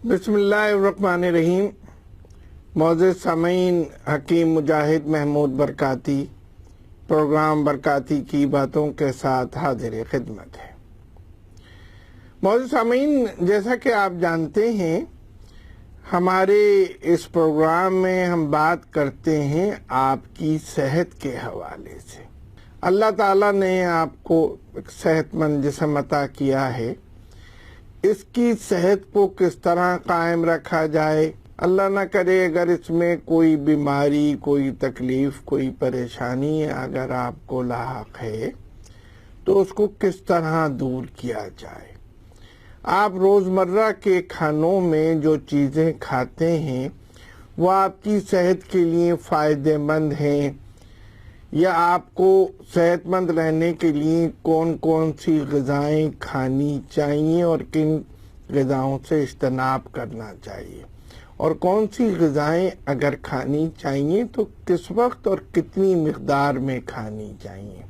بسم اللہ الرحمن الرحیم۔ معزز سامعین، حکیم مجاہد محمود برکاتی پروگرام برکاتی کی باتوں کے ساتھ حاضر خدمت ہے۔ معزز سامعین، جیسا کہ آپ جانتے ہیں، ہمارے اس پروگرام میں ہم بات کرتے ہیں آپ کی صحت کے حوالے سے۔ اللہ تعالیٰ نے آپ کو ایک صحت مند جسم عطا کیا ہے، اس کی صحت کو کس طرح قائم رکھا جائے، اللہ نہ کرے اگر اس میں کوئی بیماری، کوئی تکلیف، کوئی پریشانی اگر آپ کو لاحق ہے تو اس کو کس طرح دور کیا جائے۔ آپ روزمرہ کے کھانوں میں جو چیزیں کھاتے ہیں وہ آپ کی صحت کے لیے فائدہ مند ہیں، یا آپ کو صحت مند رہنے کے لیے کون کون سی غذائیں کھانی چاہیے اور کن غذاؤں سے اجتناب کرنا چاہیے، اور کون سی غذائیں اگر کھانی چاہیے تو کس وقت اور کتنی مقدار میں کھانی چاہیے،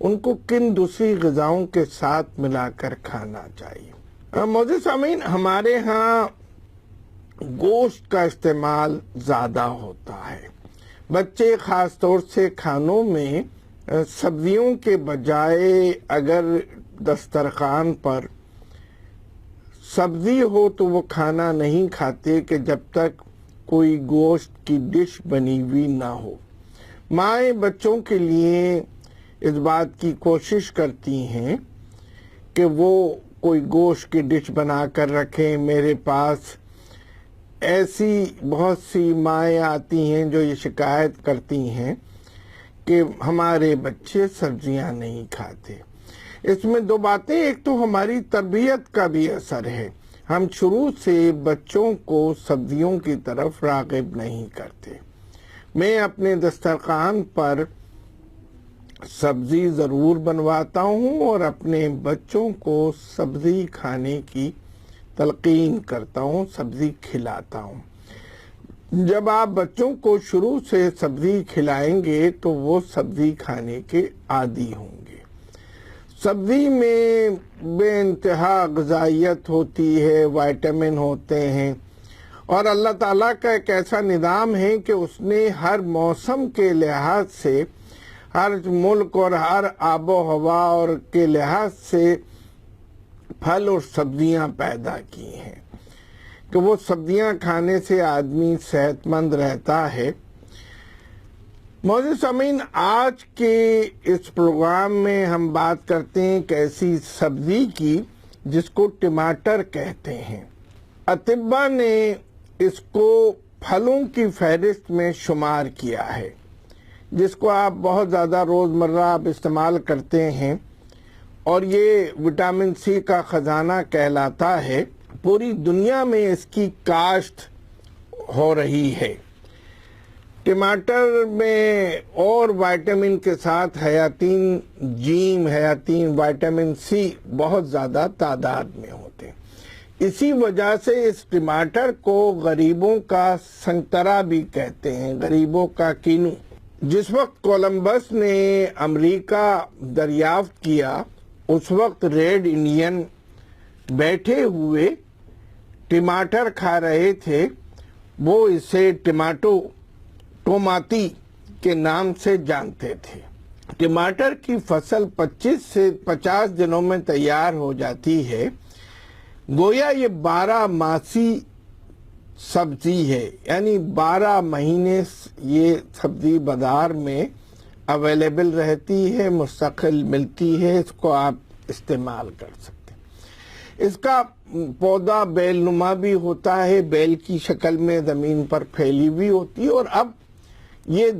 ان کو کن دوسری غذاؤں کے ساتھ ملا کر کھانا چاہیے۔ معزز سامعین، ہمارے ہاں گوشت کا استعمال زیادہ ہوتا ہے۔ بچے خاص طور سے کھانوں میں سبزیوں کے بجائے اگر دسترخوان پر سبزی ہو تو وہ کھانا نہیں کھاتے کہ جب تک کوئی گوشت کی ڈش بنی ہوئی نہ ہو۔ مائیں بچوں کے لیے اس بات کی کوشش کرتی ہیں کہ وہ کوئی گوشت کی ڈش بنا کر رکھیں۔ میرے پاس ایسی بہت سی مائیں آتی ہیں جو یہ شکایت کرتی ہیں کہ ہمارے بچے سبزیاں نہیں کھاتے۔ اس میں دو باتیں، ایک تو ہماری تربیت کا بھی اثر ہے، ہم شروع سے بچوں کو سبزیوں کی طرف راغب نہیں کرتے۔ میں اپنے دسترخوان پر سبزی ضرور بنواتا ہوں اور اپنے بچوں کو سبزی کھانے کی تلقین کرتا ہوں، سبزی کھلاتا ہوں۔ جب آپ بچوں کو شروع سے سبزی کھلائیں گے تو وہ سبزی کھانے کے عادی ہوں گے۔ سبزی میں بے انتہا غذائیت ہوتی ہے، وائٹامن ہوتے ہیں، اور اللہ تعالیٰ کا ایک ایسا نظام ہے کہ اس نے ہر موسم کے لحاظ سے، ہر ملک اور ہر آب و ہوا اور کے لحاظ سے پھل اور سبزیاں پیدا کی ہیں کہ وہ سبزیاں کھانے سے آدمی صحت مند رہتا ہے۔ معزز سامعین، آج کے اس پروگرام میں ہم بات کرتے ہیں ایک ایسی سبزی کی جس کو ٹماٹر کہتے ہیں۔ اطباء نے اس کو پھلوں کی فہرست میں شمار کیا ہے، جس کو آپ بہت زیادہ روزمرہ آپ استعمال کرتے ہیں، اور یہ وٹامن سی کا خزانہ کہلاتا ہے۔ پوری دنیا میں اس کی کاشت ہو رہی ہے۔ ٹماٹر میں اور وائٹامن کے ساتھ حیاتین جیم، حیاتین وائٹامن سی بہت زیادہ تعداد میں ہوتے ہیں۔ اسی وجہ سے اس ٹماٹر کو غریبوں کا سنترا بھی کہتے ہیں، غریبوں کا کینو۔ جس وقت کولمبس نے امریکہ دریافت کیا، اس وقت ریڈ انڈین بیٹھے ہوئے ٹماٹر کھا رہے تھے، وہ اسے ٹوماتی کے نام سے جانتے تھے۔ ٹماٹر کی فصل 25 سے 50 دنوں میں تیار ہو جاتی ہے، گویا یہ 12 ماسی سبزی ہے، یعنی 12 مہینے یہ سبزی بازار میں اویلیبل رہتی ہے، مستقل ملتی ہے، اس کو آپ استعمال کر سکتے ہیں۔ اس کا پودا بیل نما بھی ہوتا ہے، بیل کی شکل میں زمین پر پھیلی ہوئی ہوتی ہے، اور اب یہ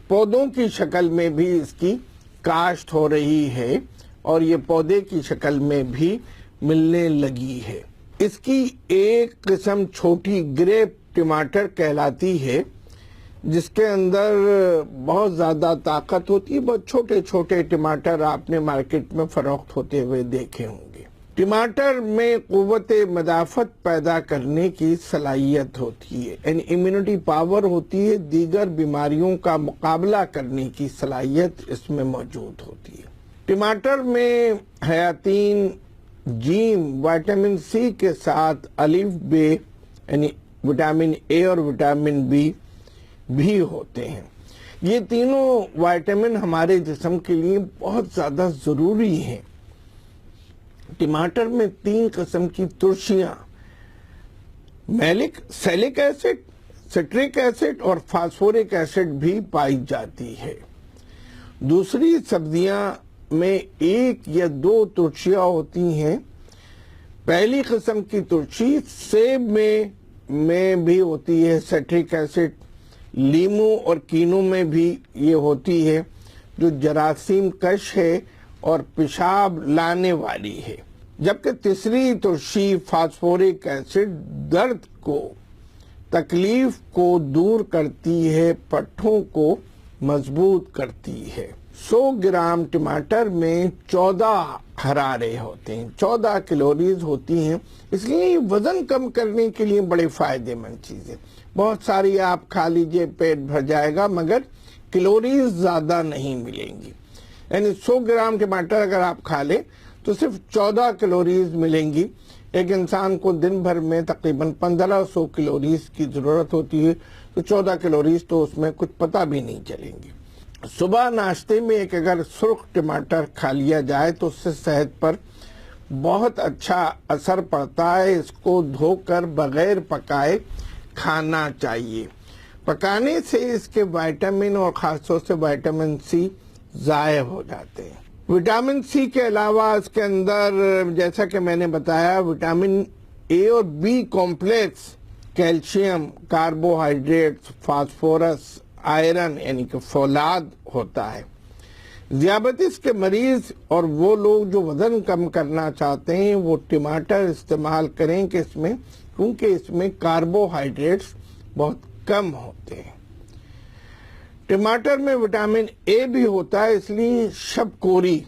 پودوں کی شکل میں بھی اس کی کاشت ہو رہی ہے اور یہ پودے کی شکل میں بھی ملنے لگی ہے۔ اس کی ایک قسم چھوٹی گریپ ٹماٹر کہلاتی ہے، جس کے اندر بہت زیادہ طاقت ہوتی ہے۔ بہت چھوٹے چھوٹے ٹماٹر آپ نے مارکیٹ میں فروخت ہوتے ہوئے دیکھے ہوں گے۔ ٹماٹر میں قوت مدافعت پیدا کرنے کی صلاحیت ہوتی ہے، یعنی امیونٹی پاور ہوتی ہے، دیگر بیماریوں کا مقابلہ کرنے کی صلاحیت اس میں موجود ہوتی ہے۔ ٹماٹر میں حیاتین جیم وٹامن سی کے ساتھ الف بے یعنی وٹامن اے اور وٹامن بی بھی ہوتے ہیں۔ یہ تینوں وٹامن ہمارے جسم کے لیے بہت زیادہ ضروری ہیں۔ ٹماٹر میں 3 قسم کی ترشیاں سیلک ایسڈ، سٹرک ایسڈ اور فاسفورک ایسڈ بھی پائی جاتی ہے۔ دوسری سبزیاں میں 1 یا 2 ترشیاں ہوتی ہیں۔ پہلی قسم کی ترشی سیب میں بھی ہوتی ہے سٹرک ایسڈ، لیمو اور کینو میں بھی یہ ہوتی ہے جو جراثیم کش ہے اور پیشاب لانے والی ہے، جبکہ تیسری ترشی فاسفورک ایسڈ درد کو، تکلیف کو دور کرتی ہے، پٹھوں کو مضبوط کرتی ہے۔ 100 گرام ٹماٹر میں 14 حرارے ہوتے ہیں، 14 کیلوریز ہوتی ہیں، اس لیے وزن کم کرنے کے لیے بڑے فائدہ مند چیز ہے۔ بہت ساری آپ کھا لیجئے، پیٹ بھر جائے گا، مگر کیلوریز زیادہ نہیں ملیں گی۔ یعنی 100 گرام ٹماٹر اگر آپ کھا لیں تو صرف 14 کیلوریز ملیں گی۔ ایک انسان کو دن بھر میں تقریباً 1500 کیلوریز کی ضرورت ہوتی ہے، تو 14 کیلوریز تو اس میں کچھ پتہ بھی نہیں چلیں گی۔ صبح ناشتے میں ایک اگر سرخ ٹماٹر کھا لیا جائے تو اس سے صحت پر بہت اچھا اثر پڑتا ہے۔ اس کو دھو کر بغیر پکائے کھانا چاہیے۔ پکانے سے اس کے وٹامن اور خاص طور سے وٹامن سی ضائع ہو جاتے ہیں۔ وٹامن سی کے علاوہ اس کے اندر جیسا کہ میں نے بتایا وٹامن اے اور B complex, calcium, carbohydrates, phosphorus, iron یعنی کہ فولاد ہوتا ہے۔ ذیابیطس کے مریض اور وہ لوگ جو وزن کم کرنا چاہتے ہیں وہ ٹماٹر استعمال کریں کہ کیونکہ اس میں کاربوہائیڈریٹس بہت کم ہوتے ہیں۔ ٹماٹر میں وٹامن اے بھی ہوتا ہے، اس لیے شب کوری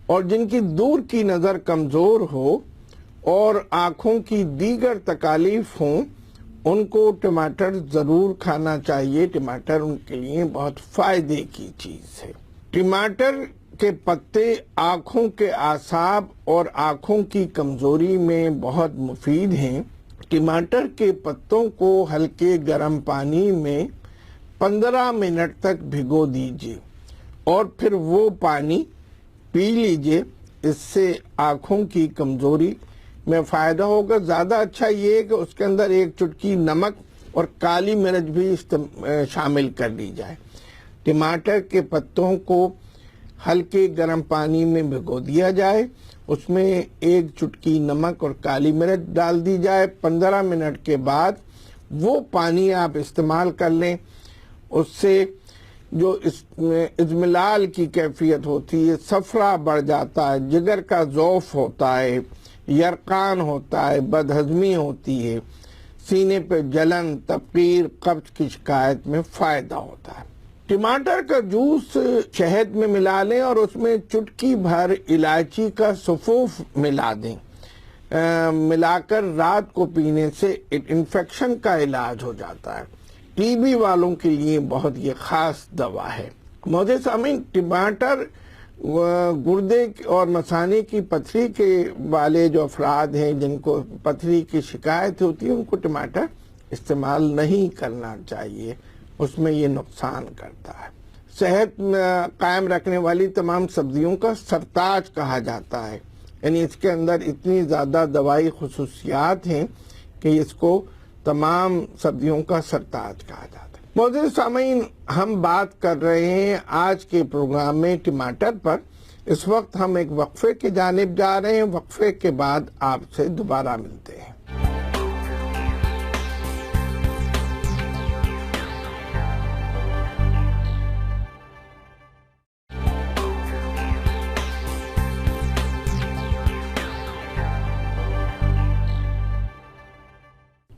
اور جن کی دور کی نظر کمزور ہو اور آنکھوں کی دیگر تکالیف ہوں ان کو ٹماٹر ضرور کھانا چاہیے۔ ٹماٹر ان کے لیے بہت فائدے کی چیز ہے۔ ٹماٹر کے پتے آنکھوں کے اعصاب اور آنکھوں کی کمزوری میں بہت مفید ہیں۔ ٹماٹر کے پتوں کو ہلکے گرم پانی میں 15 منٹ تک بھگو دیجیے اور پھر وہ پانی پی لیجیے، اس سے آنکھوں کی کمزوری میں فائدہ ہوگا۔ زیادہ اچھا یہ ہے کہ اس کے اندر 1 چٹکی نمک اور کالی مرچ بھی شامل کر لی جائے۔ ٹماٹر کے پتوں کو ہلکے گرم پانی میں بھگو دیا جائے، اس میں 1 چٹکی نمک اور کالی مرچ ڈال دی جائے، 15 منٹ کے بعد وہ پانی آپ استعمال کر لیں۔ اس سے جو ازملال کی کیفیت ہوتی ہے، صفرا بڑھ جاتا ہے، جگر کا ضعف ہوتا ہے، یرقان ہوتا ہے، بدہضمی ہوتی ہے، سینے پہ جلن، تپیر، قبض کی شکایت میں فائدہ ہوتا ہے۔ ٹماٹر کا جوس شہد میں ملا لیں اور اس میں چٹکی بھر الائچی کا سفوف ملا دیں، ملا کر رات کو پینے سے انفیکشن کا علاج ہو جاتا ہے۔ ٹی بی والوں کے لیے بہت یہ خاص دوا ہے۔ معزز سامعین، ٹماٹر گردے اور مثانے کی پتھری کے والے جو افراد ہیں جن کو پتھری کی شکایت ہوتی ہے ان کو ٹماٹر استعمال نہیں کرنا چاہیے، اس میں یہ نقصان کرتا ہے۔ صحت قائم رکھنے والی تمام سبزیوں کا سرتاج کہا جاتا ہے، یعنی اس کے اندر اتنی زیادہ دوائی خصوصیات ہیں کہ اس کو تمام سبزیوں کا سرتاج کہا جاتا ہے۔ معزز سامعین، ہم بات کر رہے ہیں آج کے پروگرام میں ٹماٹر پر۔ اس وقت ہم ایک وقفے کی جانب جا رہے ہیں، وقفے کے بعد آپ سے دوبارہ ملتے ہیں۔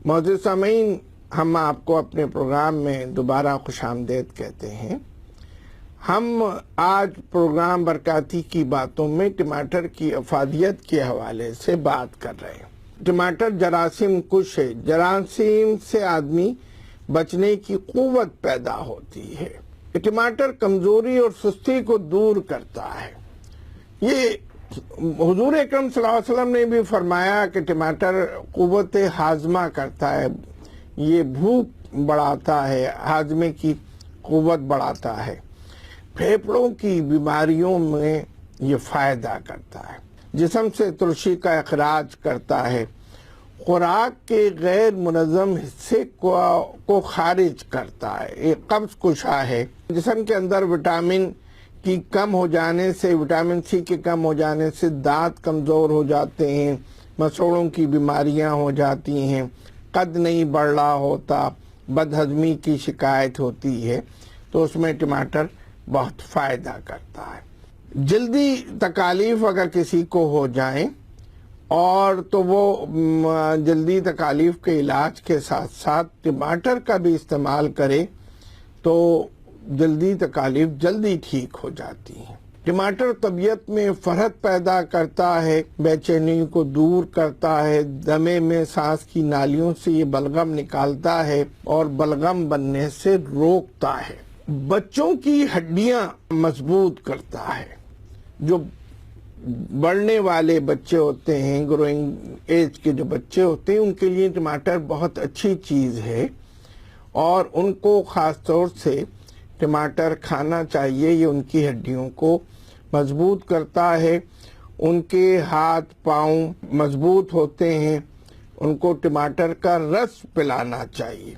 معزز سامعین، ہم آپ کو اپنے پروگرام میں دوبارہ خوش آمدید کہتے ہیں۔ ہم آج پروگرام برکاتی کی باتوں میں ٹماٹر کی افادیت کے حوالے سے بات کر رہے ہیں۔ ٹماٹر جراثیم کش ہے، جراثیم سے آدمی بچنے کی قوت پیدا ہوتی ہے۔ ٹماٹر کمزوری اور سستی کو دور کرتا ہے۔ یہ حضور اکرم صلی اللہ علیہ وسلم نے بھی فرمایا کہ ٹماٹر قوت ہاضمہ کرتا ہے، یہ بھوک بڑھاتا ہے، ہاضمے کی قوت بڑھاتا ہے، پھیپھڑوں کی بیماریوں میں یہ فائدہ کرتا ہے، جسم سے ترشی کا اخراج کرتا ہے، خوراک کے غیر منظم حصے کو خارج کرتا ہے، ایک قبض کشا ہے، جسم کے اندر وٹامن کی کم ہو جانے سے، وٹامن سی کے کم ہو جانے سے دانت کمزور ہو جاتے ہیں، مسوڑوں کی بیماریاں ہو جاتی ہیں، قد نہیں بڑھ رہا ہوتا، بد ہضمی کی شکایت ہوتی ہے، تو اس میں ٹماٹر بہت فائدہ کرتا ہے۔ جلدی تکالیف اگر کسی کو ہو جائیں اور تو وہ جلدی تکالیف کے علاج کے ساتھ ساتھ ٹماٹر کا بھی استعمال کرے تو جلدی تکالیف جلدی ٹھیک ہو جاتی ہیں۔ ٹماٹر طبیعت میں فرحت پیدا کرتا ہے، بے چینی کو دور کرتا ہے، دمے میں سانس کی نالیوں سے یہ بلغم نکالتا ہے اور بلغم بننے سے روکتا ہے۔ بچوں کی ہڈیاں مضبوط کرتا ہے، جو بڑھنے والے بچے ہوتے ہیں، گروئنگ ایج کے جو بچے ہوتے ہیں، ان کے لیے ٹماٹر بہت اچھی چیز ہے اور ان کو خاص طور سے ٹماٹر کھانا چاہیے۔ یہ ان کی ہڈیوں کو مضبوط کرتا ہے، ان کے ہاتھ پاؤں مضبوط ہوتے ہیں، ان کو ٹماٹر کا رس پلانا چاہیے۔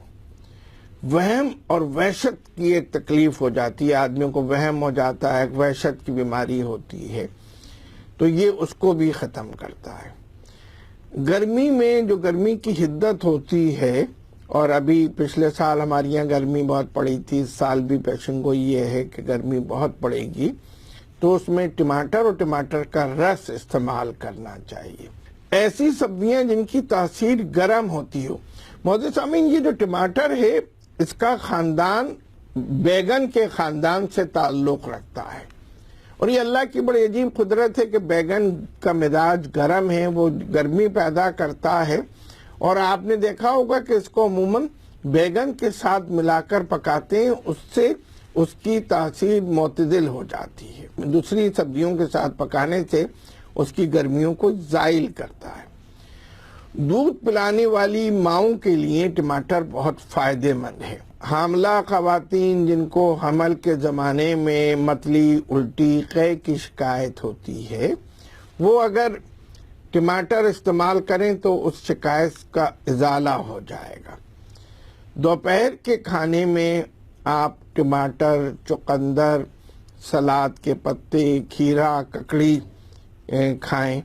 وہم اور وحشت کی ایک تکلیف ہو جاتی ہے، آدمیوں کو وہم ہو جاتا ہے، وحشت کی بیماری ہوتی ہے، تو یہ اس کو بھی ختم کرتا ہے۔ گرمی میں جو گرمی کی حدت ہوتی ہے، اور ابھی پچھلے سال ہمارے یہاں گرمی بہت پڑی تھی، اس سال بھی پیشن گوئی یہ ہے کہ گرمی بہت پڑے گی، تو اس میں ٹماٹر اور ٹماٹر کا رس استعمال کرنا چاہیے۔ ایسی سبزیاں جن کی تاثیر گرم ہوتی ہو۔ معزز سامعین، یہ جو ٹماٹر ہے اس کا خاندان بیگن کے خاندان سے تعلق رکھتا ہے، اور یہ اللہ کی بڑی عجیب قدرت ہے کہ بیگن کا مزاج گرم ہے، وہ گرمی پیدا کرتا ہے، اور آپ نے دیکھا ہوگا کہ اس کو عموماً بیگن کے ساتھ ملا کر پکاتے ہیں، اس سے اس کی تاثیر معتدل ہو جاتی ہے، دوسری سبزیوں کے ساتھ پکانے سے اس کی گرمیوں کو زائل کرتا ہے۔ دودھ پلانے والی ماؤں کے لیے ٹماٹر بہت فائدہ مند ہے۔ حاملہ خواتین جن کو حمل کے زمانے میں متلی، الٹی، قے کی شکایت ہوتی ہے، وہ اگر ٹماٹر استعمال کریں تو اس شکایت کا ازالہ ہو جائے گا۔ دوپہر کے کھانے میں آپ ٹماٹر، چقندر، سلاد کے پتے، کھیرا، ککڑی کھائیں۔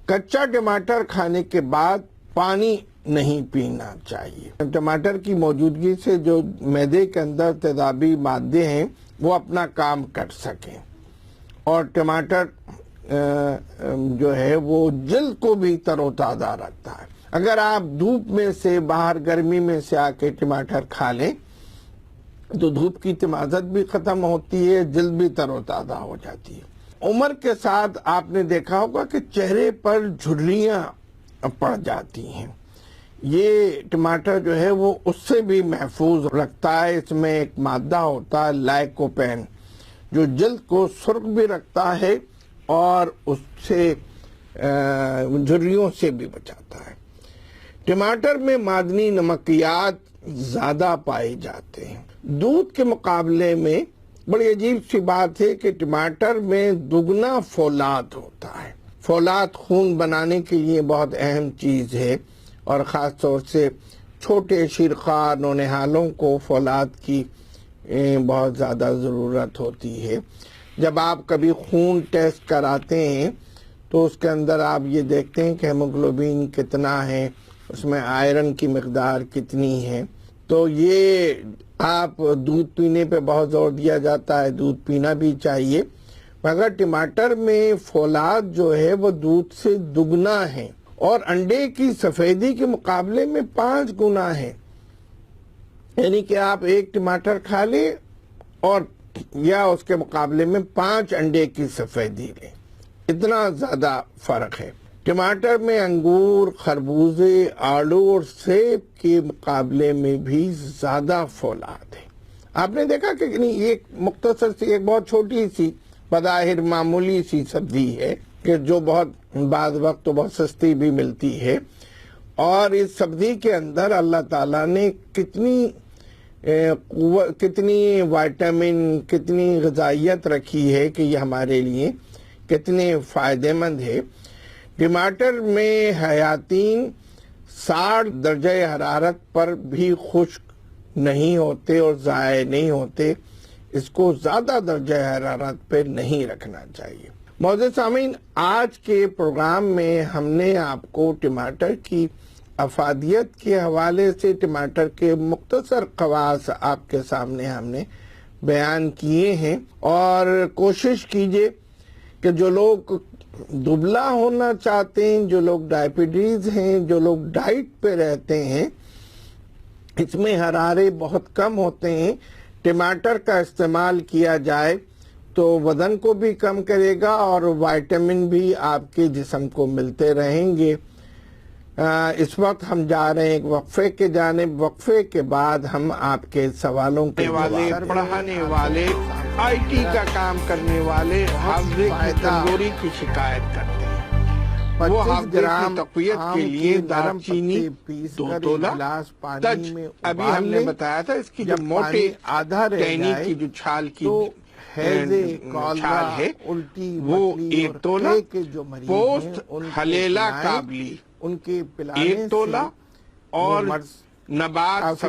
کچا ٹماٹر کھانے کے بعد پانی نہیں پینا چاہیے۔ ٹماٹر کی موجودگی سے جو معدے کے اندر تیزابی مادے ہیں وہ اپنا کام کر سکیں، اور ٹماٹر جو ہے وہ جلد کو بھی تر و تازہ رکھتا ہے۔ اگر آپ دھوپ میں سے، باہر گرمی میں سے آ کے ٹماٹر کھا لیں تو دھوپ کی تمازت بھی ختم ہوتی ہے، جلد بھی تر و تازہ ہو جاتی ہے۔ عمر کے ساتھ آپ نے دیکھا ہوگا کہ چہرے پر جھریاں پڑ جاتی ہیں، یہ ٹماٹر جو ہے وہ اس سے بھی محفوظ رکھتا ہے۔ اس میں ایک مادہ ہوتا ہے لائکوپین، جو جلد کو سرخ بھی رکھتا ہے اور اس سے جھریوں سے بھی بچاتا ہے۔ ٹماٹر میں معدنی نمکیات زیادہ پائے جاتے ہیں۔ دودھ کے مقابلے میں بڑی عجیب سی بات ہے کہ ٹماٹر میں دگنا فولاد ہوتا ہے۔ فولاد خون بنانے کے لیے بہت اہم چیز ہے، اور خاص طور سے چھوٹے شیرخوار نونہالوں کو فولاد کی بہت زیادہ ضرورت ہوتی ہے۔ جب آپ کبھی خون ٹیسٹ کراتے ہیں تو اس کے اندر آپ یہ دیکھتے ہیں کہ ہیموگلوبین کتنا ہے، اس میں آئرن کی مقدار کتنی ہے، تو یہ آپ دودھ پینے پہ بہت زور دیا جاتا ہے، دودھ پینا بھی چاہیے، مگر ٹماٹر میں فولاد جو ہے وہ دودھ سے دگنا ہے، اور انڈے کی سفیدی کے مقابلے میں 5 گنا ہے۔ یعنی کہ آپ ایک ٹماٹر کھا لیں اور یا اس کے مقابلے میں 5 انڈے کی سفیدی لیں، اتنا زیادہ فرق ہے۔ ٹماٹر میں انگور، خربوزے، آڑو اور سیب کے مقابلے میں بھی زیادہ فولاد ہے۔ آپ نے دیکھا کہ ایک مختصر سی، ایک بہت چھوٹی سی بظاہر معمولی سی سبزی ہے کہ جو بہت بعض وقت تو بہت سستی بھی ملتی ہے، اور اس سبزی کے اندر اللہ تعالیٰ نے کتنی وائٹامن، کتنی غذائیت رکھی ہے کہ یہ ہمارے لیے کتنے فائدہ مند ہے۔ ٹماٹر میں حیاتین 60 درجہ حرارت پر بھی خشک نہیں ہوتے اور ضائع نہیں ہوتے، اس کو زیادہ درجہ حرارت پہ نہیں رکھنا چاہیے۔ معزز سامعین، آج کے پروگرام میں ہم نے آپ کو ٹماٹر کی افادیت کے حوالے سے ٹماٹر کے مختصر خواص آپ کے سامنے ہم نے بیان کیے ہیں، اور کوشش کیجئے کہ جو لوگ دبلا ہونا چاہتے ہیں، جو لوگ ڈائبٹیز ہیں، جو لوگ ڈائٹ پہ رہتے ہیں، اس میں حرارے بہت کم ہوتے ہیں، ٹماٹر کا استعمال کیا جائے تو وزن کو بھی کم کرے گا اور وائٹامن بھی آپ کے جسم کو ملتے رہیں گے۔ اس وقت ہم جا رہے ہیں ایک وقفے کے جانب۔ وقفے کے بعد ہم آپ کے سوالوں کے پڑھانے والے، آئی ٹی کا کام کرنے والے حافظے کی کمزوری کی شکایت کرتے ہیں، وہ حافظے کی تقویت کے لیے دارم چینی 2 تولہ تج، ابھی ہم نے بتایا تھا اس کی جو موٹے ٹہنی کی جو چھال کی چھال ہے وہ 1 تولہ، پوست حلیلہ کابلی 1 تولہ، اور نبات